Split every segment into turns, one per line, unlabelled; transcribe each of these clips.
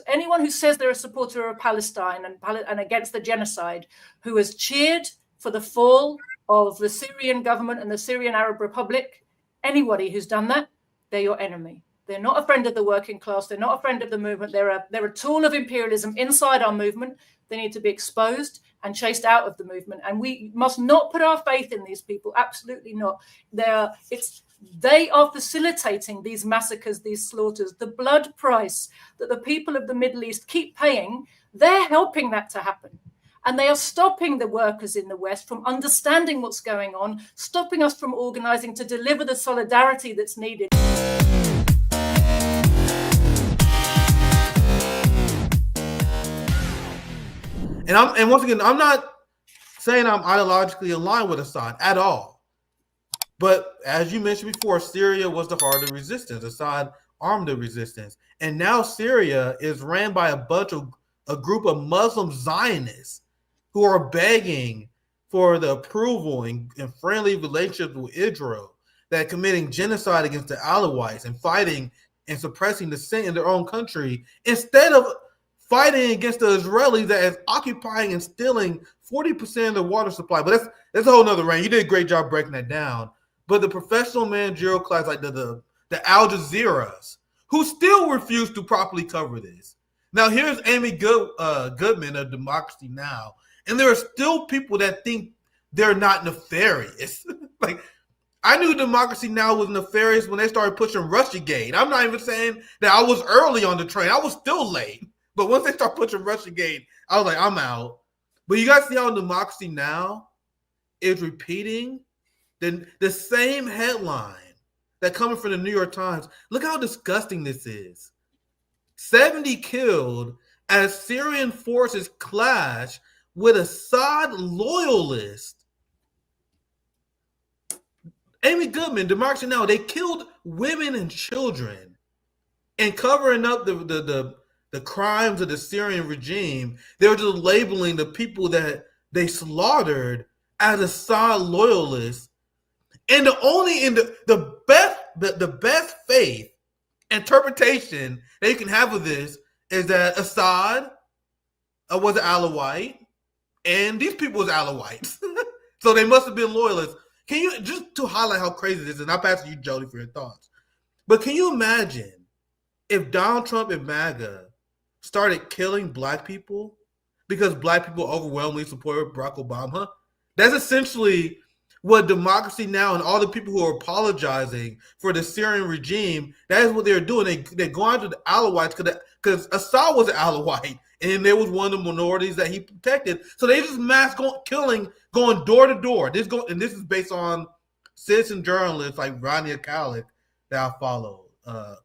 anyone who says they're a supporter of Palestine and against the genocide, who has cheered for the fall of the Syrian government and the Syrian Arab Republic, anybody who's done that, they're your enemy. They're not a friend of the working class. They're not a friend of the movement. They're a tool of imperialism inside our movement. They need to be exposed and chased out of the movement. And we must not put our faith in these people. Absolutely not. They are facilitating these massacres, these slaughters, the blood price that the people of the Middle East keep paying. They're helping that to happen. And they are stopping the workers in the West from understanding what's going on, stopping us from organizing to deliver the solidarity that's needed.
And once again, I'm not saying I'm ideologically aligned with Assad at all. But as you mentioned before, Syria was the heart of resistance. Assad armed the resistance. And now Syria is ran by a group of Muslim Zionists who are begging for the approval and friendly relationships with Israel, that are committing genocide against the Alawites and fighting and suppressing dissent in their own country, instead of fighting against the Israelis that is occupying and stealing 40% of the water supply. But that's a whole nother range. You did a great job breaking that down. But the professional managerial class, like the Al Jazeeras, who still refuse to properly cover this. Now, here's Amy Goodman of Democracy Now! And there are still people that think they're not nefarious. Like, I knew Democracy Now! Was nefarious when they started pushing Russiagate. I'm not even saying that I was early on the train. I was still late. But once they start pushing Russiagate, I was like, I'm out. But you guys see how Democracy Now! Is repeating the same headline that coming from the New York Times. Look how disgusting this is. 70 killed as Syrian forces clash with Assad loyalists. Amy Goodman, Democracy Now!, they killed women and children, and covering up the crimes of the Syrian regime. They were just labeling the people that they slaughtered as Assad loyalists. And the best faith interpretation that you can have of this is that Assad was an Alawite, and these people was Alawites. So they must have been loyalists. Can you, just to highlight how crazy this is, and I'll pass to you, Jody, for your thoughts. But can you imagine if Donald Trump and MAGA started killing black people because black people overwhelmingly supported Barack Obama? That's essentially what Democracy Now! And all the people who are apologizing for the Syrian regime, that is what they're doing. They're going after the Alawites because Assad was an Alawite, and there was one of the minorities that he protected. So they just mass killing, going door to door. And this is based on citizen journalists like Rania Khalek that I follow.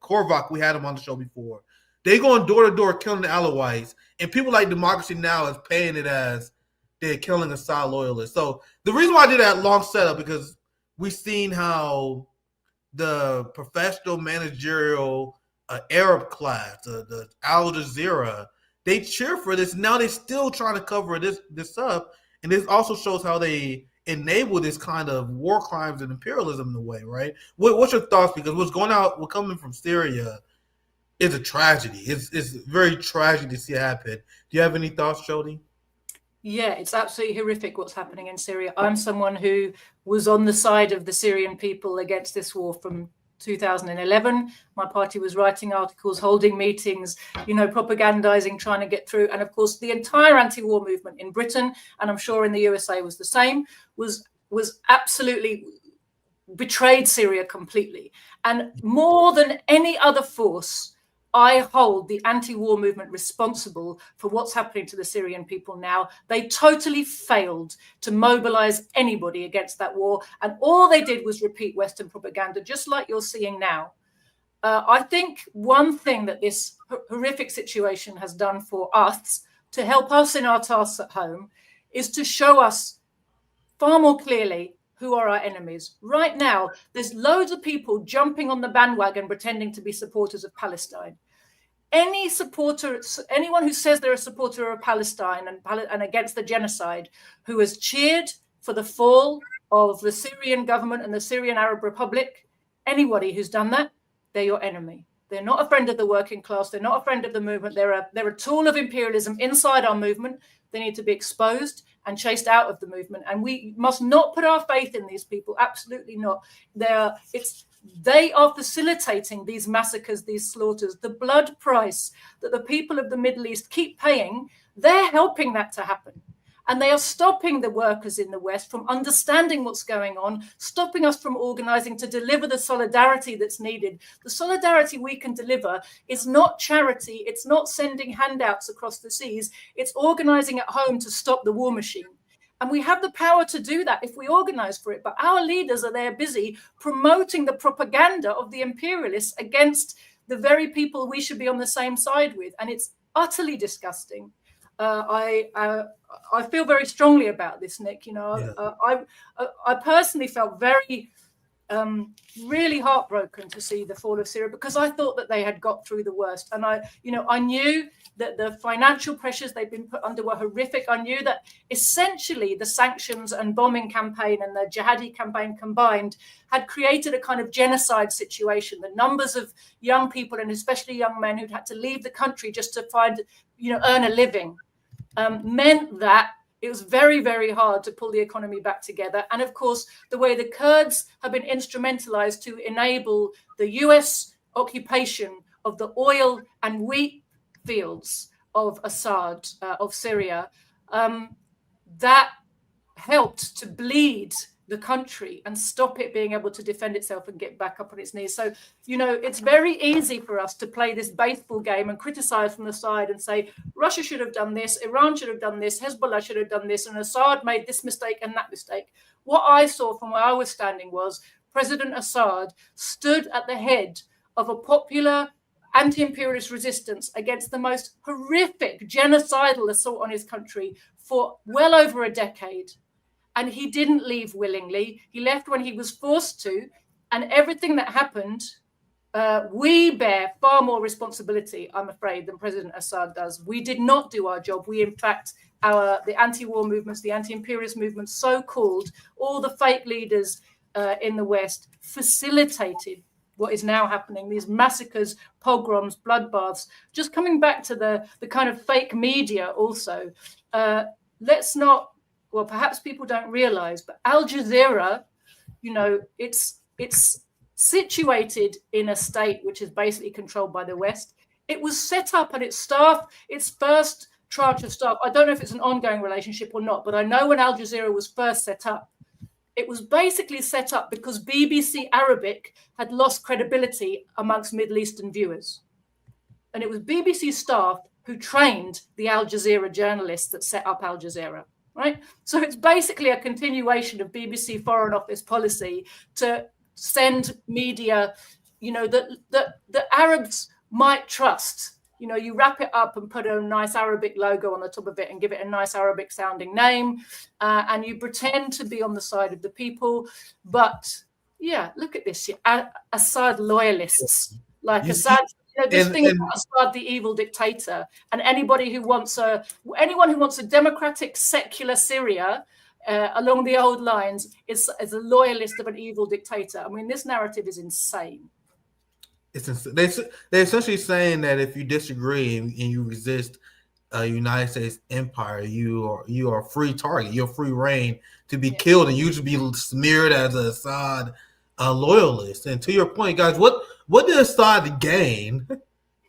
Korvac, we had him on the show before. They going door to door killing the Alawites, and people like Democracy Now! Is paying it as they're killing Assad loyalists. So the reason why I did that long setup, because we've seen how the professional managerial Arab class, the Al Jazeera, they cheer for this. Now they're still trying to cover this up. And this also shows how they enable this kind of war crimes and imperialism in a way, right? What's your thoughts? Because what's coming from Syria is a tragedy. It's very tragic to see it happen. Do you have any thoughts, Jody?
Yeah, it's absolutely horrific what's happening in Syria. I'm someone who was on the side of the Syrian people against this war from 2011. My party was writing articles, holding meetings, propagandizing, trying to get through. And of course, the entire anti-war movement in Britain, and I'm sure in the USA was the same, was absolutely betrayed Syria completely. And more than any other force, I hold the anti-war movement responsible for what's happening to the Syrian people now. They totally failed to mobilize anybody against that war. And all they did was repeat Western propaganda, just like you're seeing now. I think one thing that this horrific situation has done for us to help us in our tasks at home is to show us far more clearly who are our enemies. Right now, there's loads of people jumping on the bandwagon pretending to be supporters of Palestine. Anyone who says they're a supporter of Palestine and against the genocide, who has cheered for the fall of the Syrian government and the Syrian Arab Republic, anybody who's done that, they're your enemy. They're not a friend of the working class. They're not a friend of the movement. They're a tool of imperialism inside our movement. They need to be exposed and chased out of the movement. And we must not put our faith in these people. Absolutely not. They are facilitating these massacres, these slaughters. The blood price that the people of the Middle East keep paying, they're helping that to happen. And they are stopping the workers in the West from understanding what's going on, stopping us from organizing to deliver the solidarity that's needed. The solidarity we can deliver is not charity. It's not sending handouts across the seas. It's organizing at home to stop the war machine. And we have the power to do that if we organize for it. But our leaders are there busy promoting the propaganda of the imperialists against the very people we should be on the same side with. And it's utterly disgusting. I feel very strongly about this, Nick. You know, I personally felt very, really heartbroken to see the fall of Syria, because I thought that they had got through the worst. And I knew that the financial pressures they've been put under were horrific. I knew that essentially the sanctions and bombing campaign and the jihadi campaign combined had created a kind of genocide situation. The numbers of young people, and especially young men, who'd had to leave the country just to earn a living, meant that it was very, very hard to pull the economy back together. And of course, the way the Kurds have been instrumentalized to enable the US occupation of the oil and wheat fields of Assad, of Syria, that helped to bleed the country and stop it being able to defend itself and get back up on its knees. So, it's very easy for us to play this baseball game and criticize from the side and say, Russia should have done this, Iran should have done this, Hezbollah should have done this, and Assad made this mistake and that mistake. What I saw from where I was standing was President Assad stood at the head of a popular anti-imperialist resistance against the most horrific genocidal assault on his country for well over a decade. And he didn't leave willingly. He left when he was forced to. And everything that happened, we bear far more responsibility, I'm afraid, than President Assad does. We did not do our job. We, in fact, the anti-war movements, the anti-imperialist movements, so-called, all the fake leaders in the West facilitated what is now happening, these massacres, pogroms, bloodbaths. Just coming back to the kind of fake media also, let's not, well, perhaps people don't realize, but Al Jazeera, it's situated in a state which is basically controlled by the West. It was set up, and its first tranche of staff, I don't know if it's an ongoing relationship or not, but I know when Al Jazeera was first set up, it was basically set up because BBC Arabic had lost credibility amongst Middle Eastern viewers. And it was BBC staff who trained the Al Jazeera journalists that set up Al Jazeera. Right, so it's basically a continuation of BBC Foreign Office policy to send media, that the Arabs might trust. You wrap it up and put a nice Arabic logo on the top of it and give it a nice Arabic sounding name, and you pretend to be on the side of the people. But yeah, look at this, Assad loyalists, like Assad. This thing about Assad, the evil dictator, and anyone who wants a democratic, secular Syria along the old lines is a loyalist of an evil dictator. I mean, this narrative is insane.
They're essentially saying that if you disagree and you resist a United States empire, you are a free target. You're free reign to be killed, and you should be smeared as a Assad loyalist. And to your point, guys, what did Assad gain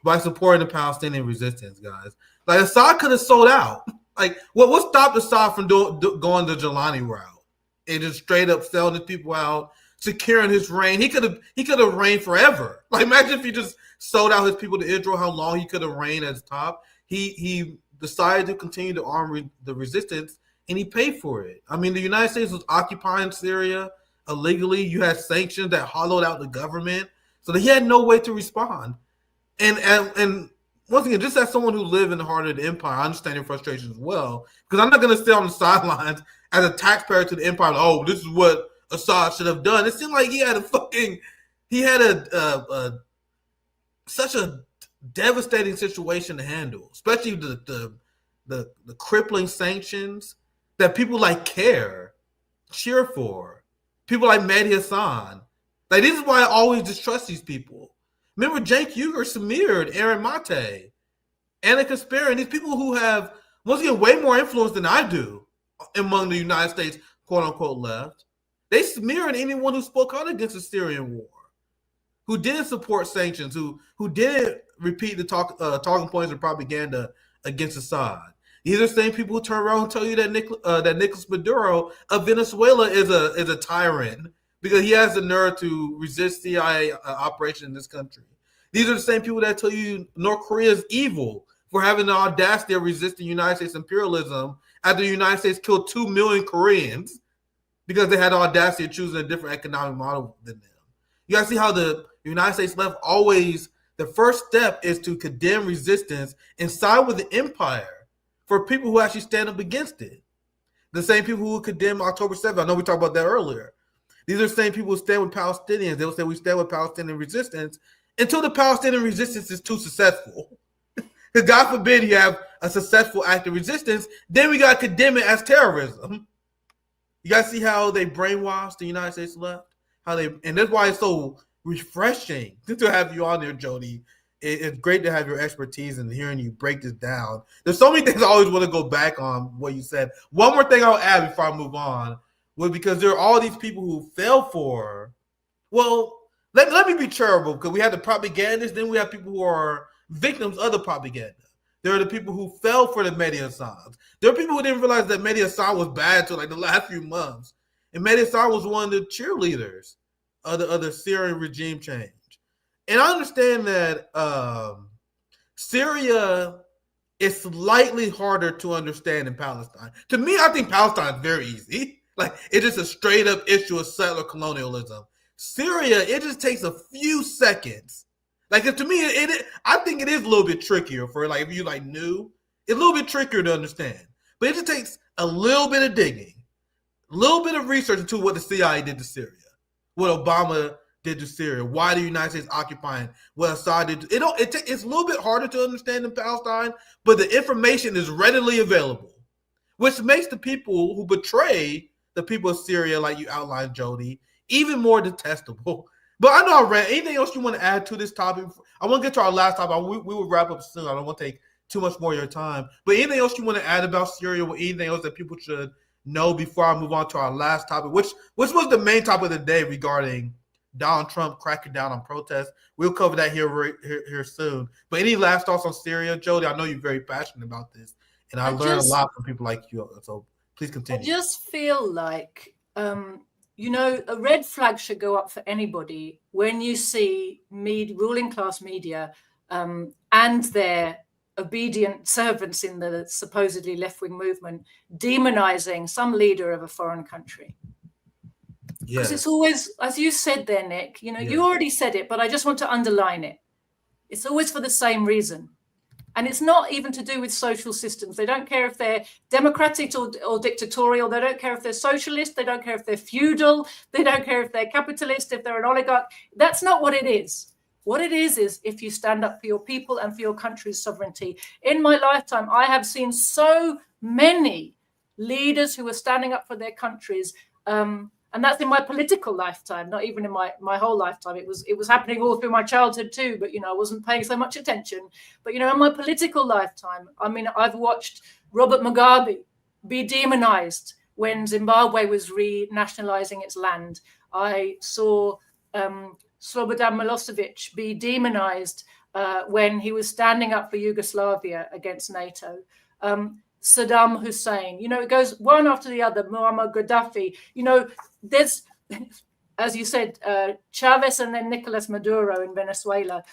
by supporting the Palestinian resistance, guys? Like, Assad could have sold out. Like, what stopped Assad from going the Jelani route and just straight up selling his people out, securing his reign? He could have reigned forever. Like, imagine if he just sold out his people to Israel, how long he could have reigned at the top. He decided to continue to arm the resistance, and he paid for it. I mean, the United States was occupying Syria illegally. You had sanctions that hollowed out the government, so that he had no way to respond. And once again, just as someone who lived in the heart of the empire, I understand your frustration as well, because I'm not going to stay on the sidelines as a taxpayer to the empire. Oh, this is what Assad should have done. It seemed like he had such a devastating situation to handle, especially the crippling sanctions that people like cheer for. People like Mehdi Hassan. Like, this is why I always distrust these people, Remember Cenk Uygur smeared Aaron Mate, Anna Kasparian, these people who have, once again, way more influence than I do among the United States, quote unquote, left. They smeared anyone who spoke out against the Syrian war, who didn't support sanctions, who didn't repeat the talking points of propaganda against Assad. These are the same people who turn around and tell you that Nicolas Maduro of Venezuela is a tyrant because he has the nerve to resist CIA operation in this country. These are the same people that tell you North Korea is evil for having the audacity of resisting United States imperialism after the United States killed 2 million Koreans because they had the audacity of choosing a different economic model than them. You gotta see how the United States left always, the first step is to condemn resistance and side with the empire for people who actually stand up against it. The same people who condemn October 7th. I know we talked about that earlier. These are the same people who stand with Palestinians. They will say we stand with Palestinian resistance until the Palestinian resistance is too successful. Because God forbid you have a successful act of resistance, then we got to condemn it as terrorism. You got to see how they brainwashed the United States left? And that's why it's so refreshing to have you on there, Joti. It's great to have your expertise and hearing you break this down. There's so many things I always want to go back on what you said. One more thing I'll add before I move on was because there are all these people who fell for, well, let me be charitable because we have the propagandists, then we have people who are victims of the propaganda. There are the people who fell for the Mehdi Hassans. There are people who didn't realize that Mehdi Hassan was bad until like the last few months. And Mehdi Hassan was one of the cheerleaders of the Syrian regime change. And I understand that Syria is slightly harder to understand than Palestine. To me, I think Palestine is very easy. Like, it's just a straight up issue of settler colonialism. Syria, it just takes a few seconds. Like, to me, I think it is a little bit trickier for, like, if you, like, new, it's a little bit trickier to understand. But it just takes a little bit of digging, a little bit of research into what the CIA did to Syria, what Obama did to Syria, why the United States occupying, what Assad did. It's a little bit harder to understand in Palestine, but the information is readily available, which makes the people who betray the people of Syria, like you outlined, Joti, even more detestable. But I know I ran. Anything else you want to add to this topic? I want to get to our last topic. We will wrap up soon. I don't want to take too much more of your time. But anything else you want to add about Syria, or anything else that people should know before I move on to our last topic, which was the main topic of the day regarding Donald Trump cracking down on protests. We'll cover that here soon. But any last thoughts on Syria, Joti? I know you're very passionate about this, and I learned a lot from people like you. So please continue.
I just feel like, a red flag should go up for anybody when you see ruling class media and their obedient servants in the supposedly left-wing movement demonizing some leader of a foreign country. Because it's always, as you said there, Nick, you already said it, but I just want to underline it. It's always for the same reason. And it's not even to do with social systems. They don't care if they're democratic or dictatorial. They don't care if they're socialist. They don't care if they're feudal. They don't care if they're capitalist, if they're an oligarch. That's not what it is. What it is if you stand up for your people and for your country's sovereignty. In my lifetime, I have seen so many leaders who are standing up for their countries, and that's in my political lifetime, not even in my whole lifetime. It was happening all through my childhood too, but I wasn't paying so much attention. But in my political lifetime, I mean, I've watched Robert Mugabe be demonized when Zimbabwe was renationalizing its land. I saw Slobodan Milosevic be demonized when he was standing up for Yugoslavia against NATO. Saddam Hussein, it goes one after the other. Muammar Gaddafi, there's, as you said, Chavez and then Nicolas Maduro in Venezuela,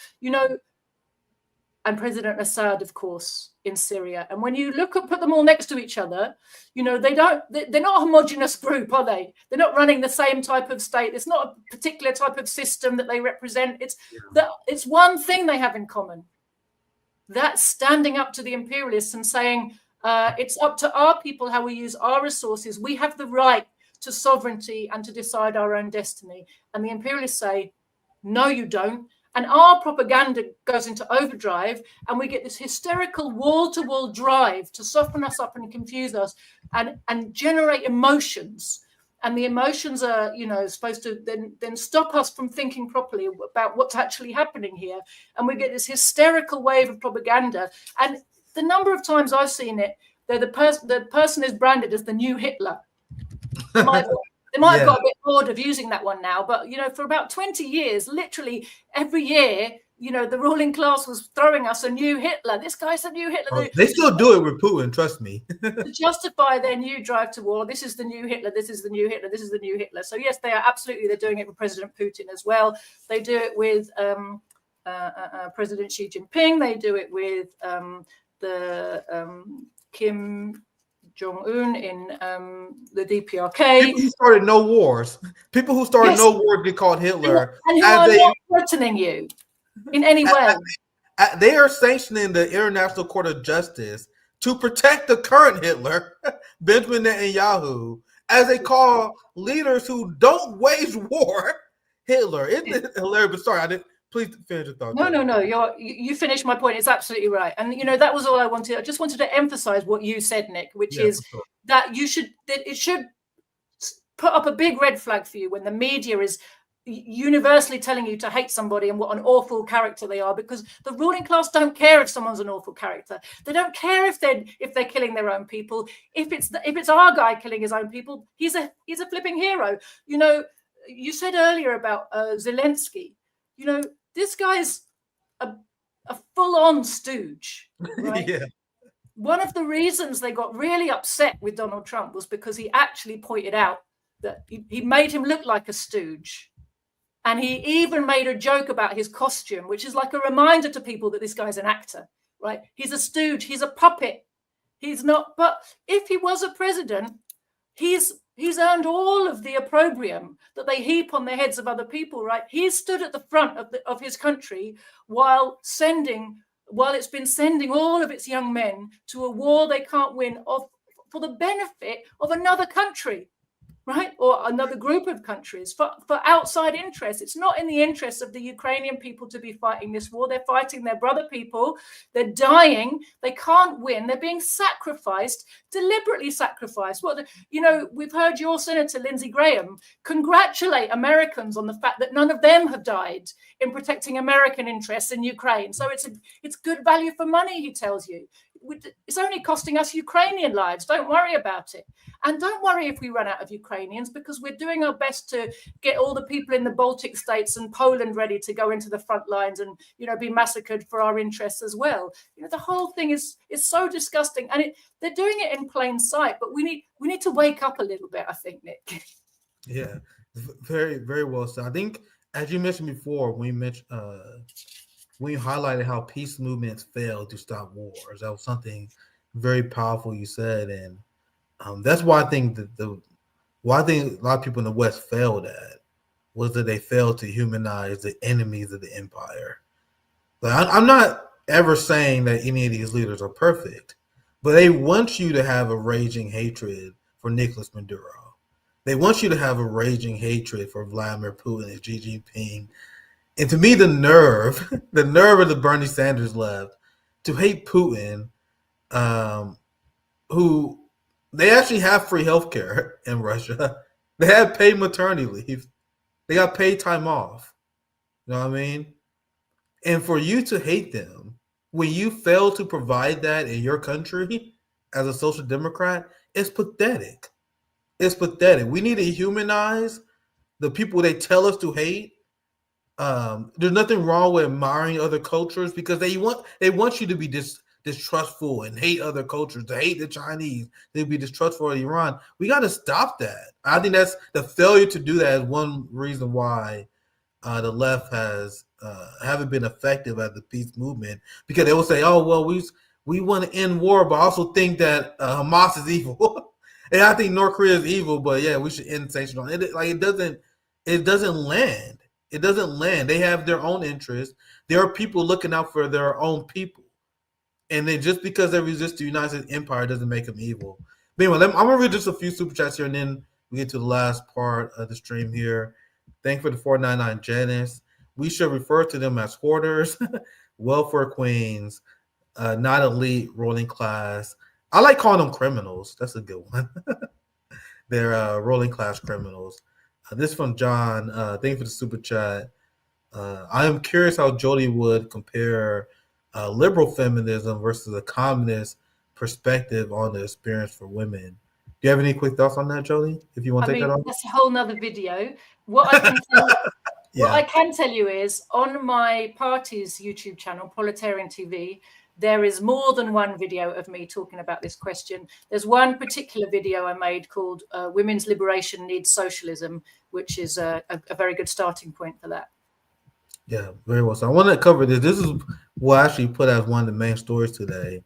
and President Assad, of course, in Syria. And when you put them all next to each other, they're not a homogenous group, are they? They're not running the same type of state. It's not a particular type of system that they represent. It's one thing they have in common. That's standing up to the imperialists and saying, it's up to our people how we use our resources. We have the right to sovereignty and to decide our own destiny. And the imperialists say, no, you don't. And our propaganda goes into overdrive, and we get this hysterical wall-to-wall drive to soften us up and confuse us and generate emotions. and the emotions are, supposed to then stop us from thinking properly about what's actually happening here. And we get this hysterical wave of propaganda. And the number of times I've seen it, the person is branded as the new Hitler. They might have got a bit bored of using that one now, but for about 20 years, literally every year, the ruling class was throwing us a new Hitler. This guy's a new Hitler.
They still do it with Putin, trust me.
To justify their new drive to war. This is the new Hitler. This is the new Hitler. This is the new Hitler. So yes, they are absolutely. They're doing it with President Putin as well. They do it with President Xi Jinping. They do it with Kim Jong-un in the DPRK.
People who started no wars. People who started no wars get called Hitler.
And who are not threatening you in any way.
They are sanctioning the International Court of Justice to protect the current Hitler, Benjamin Netanyahu, as they call leaders who don't wage war Hitler. Isn't it hilarious? But sorry, I didn't. Please finish your thought.
No. You finished my point. It's absolutely right. And that was all I wanted. I just wanted to emphasize what you said, Nick, which is that it should put up a big red flag for you when the media is universally telling you to hate somebody and what an awful character they are, because the ruling class don't care if someone's an awful character. They don't care if they're killing their own people. If it's our guy killing his own people, he's a flipping hero. You said earlier about Zelensky. This guy's a full-on stooge, right?
Yeah.
One of the reasons they got really upset with Donald Trump was because he actually pointed out that he made him look like a stooge. And he even made a joke about his costume, which is like a reminder to people that this guy's an actor, right? He's a stooge. He's a puppet. He's not. But if he was a president, he's earned all of the opprobrium that they heap on the heads of other people, right? He stood at the front of his country while it's been sending all of its young men to a war they can't win for the benefit of another country. Right? Or another group of countries for outside interests. It's not in the interests of the Ukrainian people to be fighting this war. They're fighting their brother people. They're dying. They can't win. They're being sacrificed, deliberately sacrificed. We've heard your Senator, Lindsey Graham, congratulate Americans on the fact that none of them have died in protecting American interests in Ukraine. So it's good value for money, he tells you. It's only costing us Ukrainian lives. Don't worry about it. And don't worry if we run out of Ukrainians, because we're doing our best to get all the people in the Baltic states and Poland ready to go into the front lines and, be massacred for our interests as well. The whole thing is so disgusting, and they're doing it in plain sight. But we need to wake up a little bit, I think, Nick.
Yeah, very, very well said. I think, as you mentioned before, when you highlighted how peace movements fail to stop wars, that was something very powerful you said, and that's why I think a lot of people in the West failed at was that they failed to humanize the enemies of the empire. Like, I'm not ever saying that any of these leaders are perfect, but they want you to have a raging hatred for Nicolas Maduro. They want you to have a raging hatred for Vladimir Putin and Xi Jinping. And to me, the nerve of the Bernie Sanders left to hate Putin, who they actually have free healthcare in Russia. They have paid maternity leave. They got paid time off. You know what I mean? And for you to hate them when you fail to provide that in your country as a social democrat, it's pathetic. It's pathetic. We need to humanize the people they tell us to hate. There's nothing wrong with admiring other cultures, because they want you to be distrustful and hate other cultures, to hate the Chinese, they'd be distrustful of Iran. We got to stop that. I think that's the failure to do that is one reason why the left haven't been effective at the peace movement, because they will say, oh, well, we want to end war, but I also think that Hamas is evil. And I think North Korea is evil, but yeah, we should end sanctions on it. Like, it doesn't land. It doesn't land. They have their own interests. There are people looking out for their own people. And then just because they resist the United States empire doesn't make them evil. But anyway, I'm going to read just a few super chats here, and then we get to the last part of the stream here. Thank you for the 499 Janice. We should refer to them as hoarders, welfare queens, not elite, ruling class. I like calling them criminals. That's a good one. They're ruling class criminals. This is from John. Thank you for the super chat. I am curious how Joti would compare liberal feminism versus a communist perspective on the experience for women. Do you have any quick thoughts on that, Joti? If you want to take that on?
That's a whole nother video. What I can tell you is on my party's YouTube channel, Proletarian TV, there is more than one video of me talking about this question. There's one particular video I made called Women's Liberation Needs Socialism, which is a very good starting point for that.
Yeah, very well. So I want to cover this. This is what I actually put as one of the main stories today.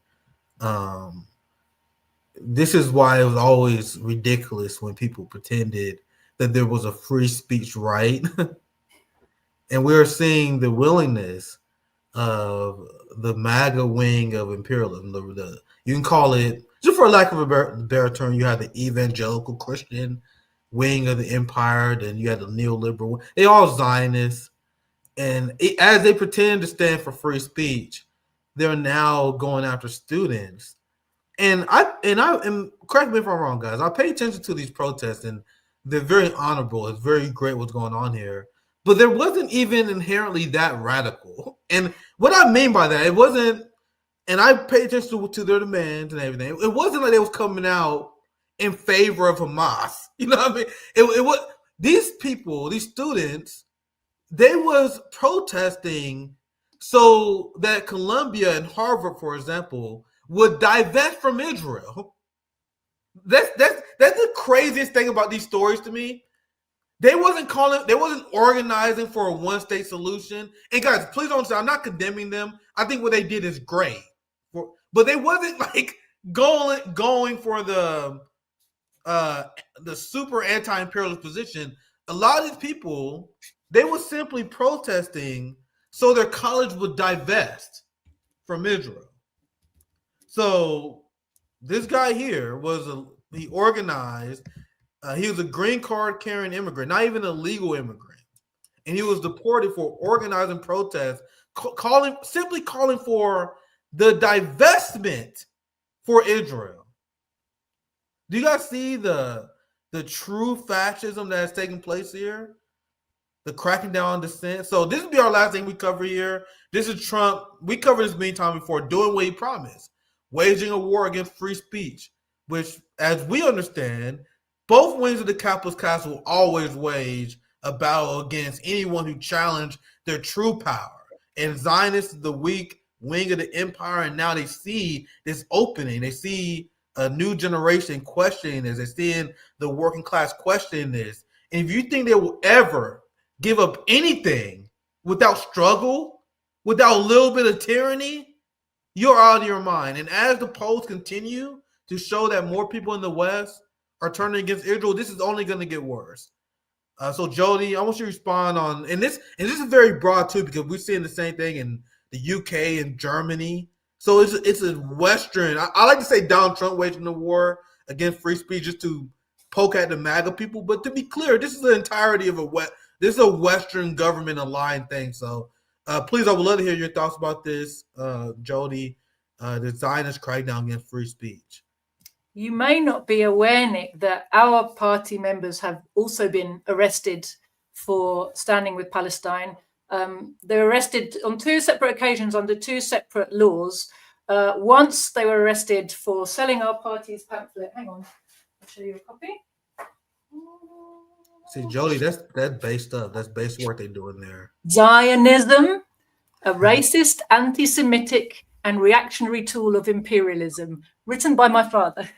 This is why it was always ridiculous when people pretended that there was a free speech right. And we're seeing the willingness of the MAGA wing of imperialism. You can call it, just for lack of a better term, you have the evangelical Christian wing of the empire, then you have the neoliberal. They all Zionists. And as they pretend to stand for free speech, they're now going after students. And correct me if I'm wrong, guys. I pay attention to these protests, and they're very honorable. It's very great what's going on here. But there wasn't even inherently that radical. And what I mean by that, it wasn't, and I pay attention to their demands and everything. It wasn't like they was coming out in favor of Hamas. You know what I mean? It was these people, these students, they was protesting so that Columbia and Harvard, for example, would divest from Israel. That's the craziest thing about these stories to me. They wasn't organizing for a one-state solution. And guys, please don't say I'm not condemning them. I think what they did is great. But they wasn't like going for the super anti-imperialist position. A lot of these people, they were simply protesting so their college would divest from Israel. So this guy here he organized. He was a green card carrying immigrant, not even a legal immigrant, and he was deported for organizing protests, simply calling for the divestment for Israel. Do you guys see the true fascism that has taken place here? The cracking down on dissent. So this will be our last thing we cover here. This is Trump. We covered this many times before, doing what he promised, waging a war against free speech, which, as we understand, both wings of the capitalist class will always wage a battle against anyone who challenged their true power. And Zionists, the weak wing of the empire, and now they see this opening. They see a new generation questioning this. They're seeing the working class questioning this. And if you think they will ever give up anything without struggle, without a little bit of tyranny, you're out of your mind. And as the polls continue to show that more people in the West are turning against Israel, this is only going to get worse. So Joti, I want you to respond on, and this is very broad too, because we're seeing the same thing in the UK and Germany. So it's a Western. I like to say Donald Trump waging the war against free speech just to poke at the MAGA people. But to be clear, this is the entirety of this is a Western government aligned thing. So please, I would love to hear your thoughts about this, Joti. The Zionist crackdown against free speech.
You may not be aware, Nick, that our party members have also been arrested for standing with Palestine. They were arrested on two separate occasions under two separate laws. Once they were arrested for selling our party's pamphlet. Hang on, I'll show you a copy.
See, Joti, that's base stuff. That's base work they're doing there.
Zionism, a racist, anti-Semitic, and reactionary tool of imperialism, written by my father.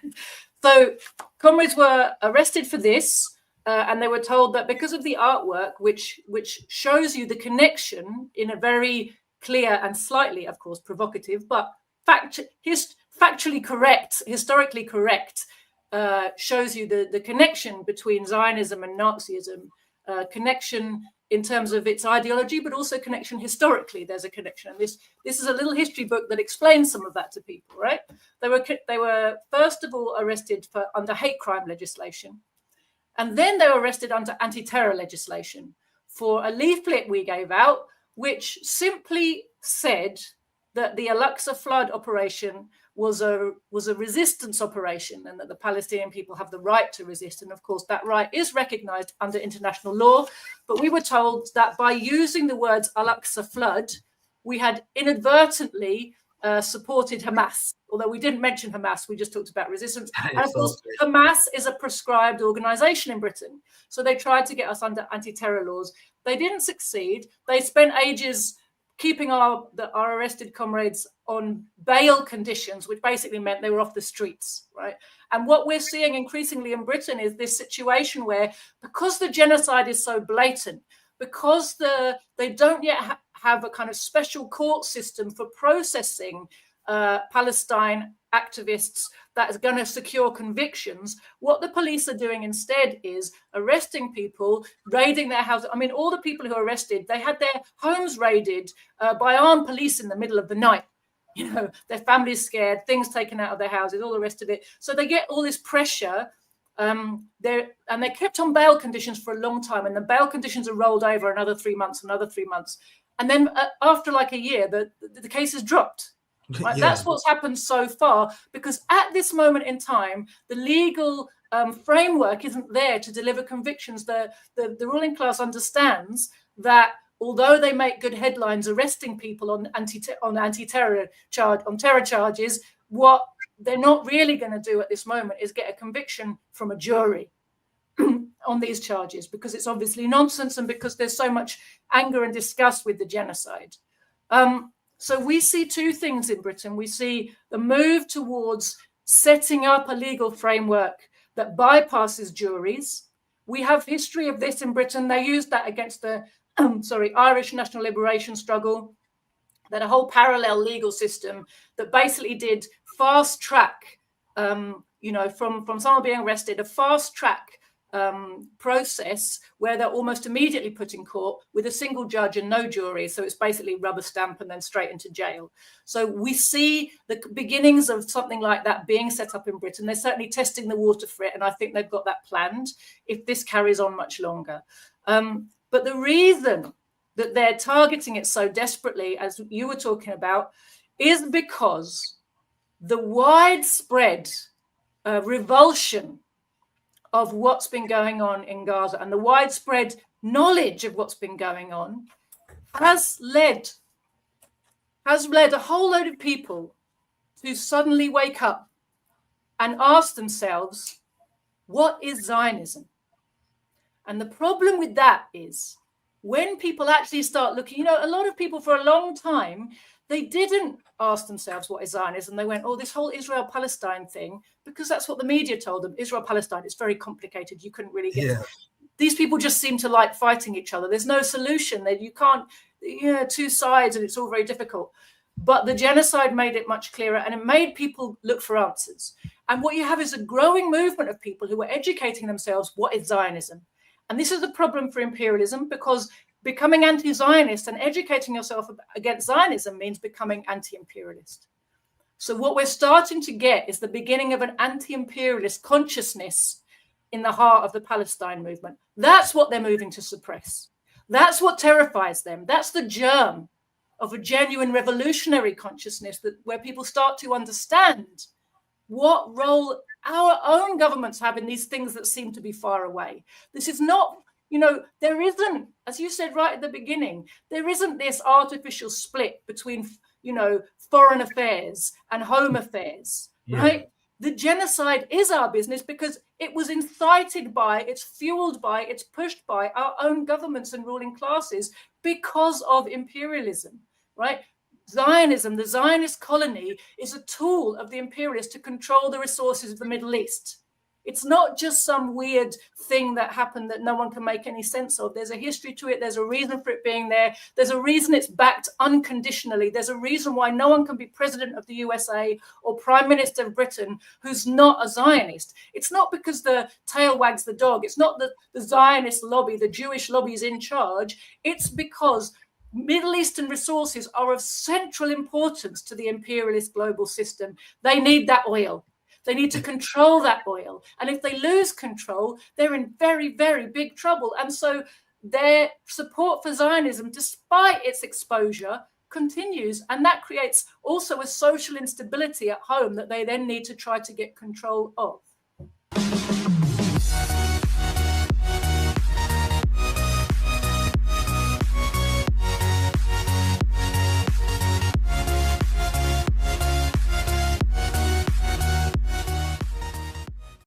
So comrades were arrested for this, and they were told that because of the artwork, which shows you the connection in a very clear and slightly, of course, provocative, but factually correct, historically correct, shows you the connection between Zionism and Nazism, connection in terms of its ideology, but also connection historically. There's a connection. And this is a little history book that explains some of that to people, right? They were first of all arrested under hate crime legislation. And then they were arrested under anti-terror legislation for a leaflet we gave out, which simply said that the Al-Aqsa flood operation was a resistance operation, and that the Palestinian people have the right to resist. And of course, that right is recognized under international law. But we were told that by using the words Al-Aqsa flood, we had inadvertently supported Hamas, although we didn't mention Hamas, we just talked about resistance. And of course, Hamas is a proscribed organization in Britain. So they tried to get us under anti-terror laws. They didn't succeed. They spent ages keeping our arrested comrades on bail conditions, which basically meant they were off the streets, right? And what we're seeing increasingly in Britain is this situation where, because the genocide is so blatant, because they don't yet have a kind of special court system for processing Palestine activists that is going to secure convictions, what the police are doing instead is arresting people, raiding their houses. I mean, all the people who are arrested, they had their homes raided by armed police in the middle of the night. You know, their families scared, things taken out of their houses, all the rest of it. So they get all this pressure. They're kept on bail conditions for a long time, and the bail conditions are rolled over another 3 months, and then after like a year, the case is dropped. Right? Yeah. That's what's happened so far, because at this moment in time, the legal framework isn't there to deliver convictions. The ruling class understands that although they make good headlines arresting people on terror charges, what they're not really going to do at this moment is get a conviction from a jury on these charges, because it's obviously nonsense and because there's so much anger and disgust with the genocide. So we see two things in Britain. We see the move towards setting up a legal framework that bypasses juries. We have history of this in Britain. They used that against the Irish national liberation struggle, that a whole parallel legal system that basically did fast track, from someone being arrested, a fast track process where they're almost immediately put in court with a single judge and no jury. So it's basically rubber stamp and then straight into jail. So we see the beginnings of something like that being set up in Britain. They're certainly testing the water for it, and I think they've got that planned if this carries on much longer. But the reason that they're targeting it so desperately, as you were talking about, is because the widespread revulsion of what's been going on in Gaza and the widespread knowledge of what's been going on has led a whole load of people to suddenly wake up and ask themselves, what is Zionism? And the problem with that is when people actually start looking, a lot of people for a long time, they didn't ask themselves what is Zionism. They went, this whole Israel-Palestine thing, because that's what the media told them. Israel-Palestine, it's very complicated. You couldn't really get it. These people just seem to like fighting each other. There's no solution. That you can't, two sides, and it's all very difficult. But the genocide made it much clearer, and it made people look for answers. And what you have is a growing movement of people who are educating themselves, what is Zionism? And this is the problem for imperialism, because becoming anti-Zionist and educating yourself against Zionism means becoming anti-imperialist. So what we're starting to get is the beginning of an anti-imperialist consciousness in the heart of the Palestine movement. That's what they're moving to suppress. That's what terrifies them. That's the germ of a genuine revolutionary consciousness, where people start to understand what role our own governments have in these things that seem to be far away. This is not, there isn't, as you said right at the beginning, there isn't this artificial split between, foreign affairs and home affairs, right? The genocide is our business because it was incited by, it's fueled by, it's pushed by our own governments and ruling classes because of imperialism, right? Zionism, the Zionist colony, is a tool of the imperialists to control the resources of the Middle East. It's not just some weird thing that happened that no one can make any sense of. There's a history to it. There's a reason for it being there. There's a reason it's backed unconditionally. There's a reason why no one can be president of the USA or prime minister of Britain who's not a Zionist. It's not because the tail wags the dog. It's not that the Zionist lobby, the Jewish lobby is in charge. It's because Middle Eastern resources are of central importance to the imperialist global system. They need that oil. They need to control that oil. And if they lose control, they're in very, very big trouble. And so their support for Zionism, despite its exposure, continues, and that creates also a social instability at home that they then need to try to get control of.